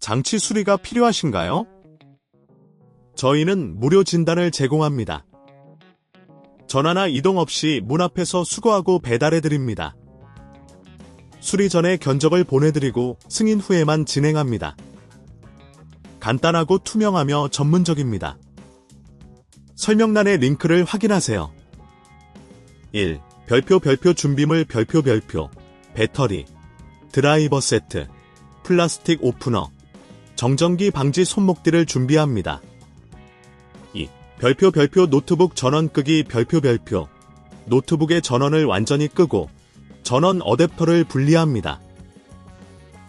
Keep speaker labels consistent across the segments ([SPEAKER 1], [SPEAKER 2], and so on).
[SPEAKER 1] 장치 수리가 필요하신가요? 저희는 무료 진단을 제공합니다. 전화나 이동 없이 문 앞에서 수거하고 배달해드립니다. 수리 전에 견적을 보내드리고 승인 후에만 진행합니다. 간단하고 투명하며 전문적입니다. 설명란의 링크를 확인하세요. 1. 별표 준비물 별표 배터리, 드라이버 세트, 플라스틱 오프너, 정전기 방지 손목들을 준비합니다. 2. 별표 노트북 전원 끄기 별표 노트북의 전원을 완전히 끄고 전원 어댑터를 분리합니다.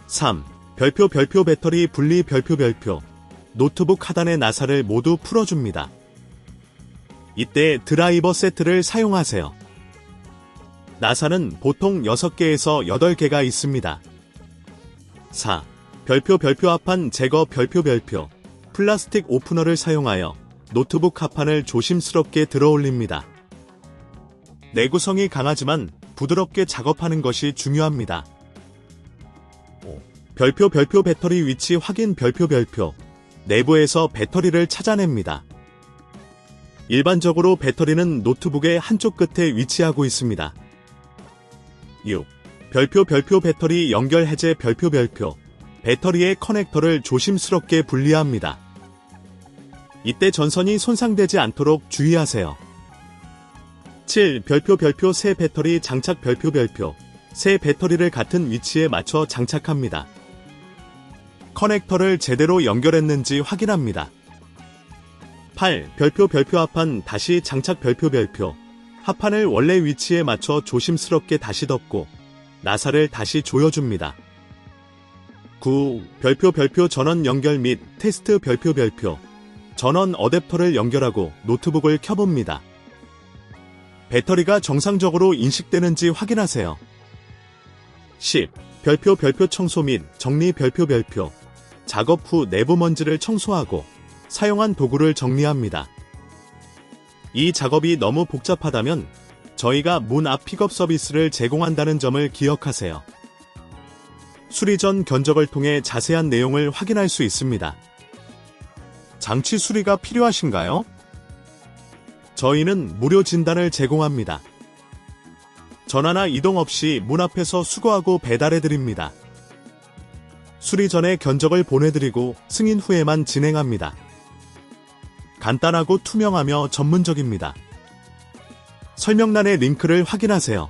[SPEAKER 1] 3. 별표 배터리 분리 별표 노트북 하단의 나사를 모두 풀어줍니다. 이때 드라이버 세트를 사용하세요. 나사는 보통 6개에서 8개가 있습니다. 4. 별표 합판 제거 별표 플라스틱 오프너를 사용하여 노트북 합판을 조심스럽게 들어올립니다. 내구성이 강하지만 부드럽게 작업하는 것이 중요합니다. 5. 별표 배터리 위치 확인 별표 내부에서 배터리를 찾아냅니다. 일반적으로 배터리는 노트북의 한쪽 끝에 위치하고 있습니다. 6. 별표 배터리 연결 해제 별표 배터리의 커넥터를 조심스럽게 분리합니다. 이때 전선이 손상되지 않도록 주의하세요. 7. 별표 새 배터리 장착 별표 새 배터리를 같은 위치에 맞춰 장착합니다. 커넥터를 제대로 연결했는지 확인합니다. 8. 별표 합판 다시 장착 별표 합판을 원래 위치에 맞춰 조심스럽게 다시 덮고 나사를 다시 조여줍니다. 9. 별표 전원 연결 및 테스트 별표 전원 어댑터를 연결하고 노트북을 켜봅니다. 배터리가 정상적으로 인식되는지 확인하세요. 10. 별표 청소 및 정리 별표 작업 후 내부 먼지를 청소하고 사용한 도구를 정리합니다. 이 작업이 너무 복잡하다면 저희가 문 앞 픽업 서비스를 제공한다는 점을 기억하세요. 수리 전 견적을 통해 자세한 내용을 확인할 수 있습니다. 장치 수리가 필요하신가요? 저희는 무료 진단을 제공합니다. 전화나 이동 없이 문 앞에서 수거하고 배달해드립니다. 수리 전에 견적을 보내드리고 승인 후에만 진행합니다. 간단하고 투명하며 전문적입니다. 설명란의 링크를 확인하세요.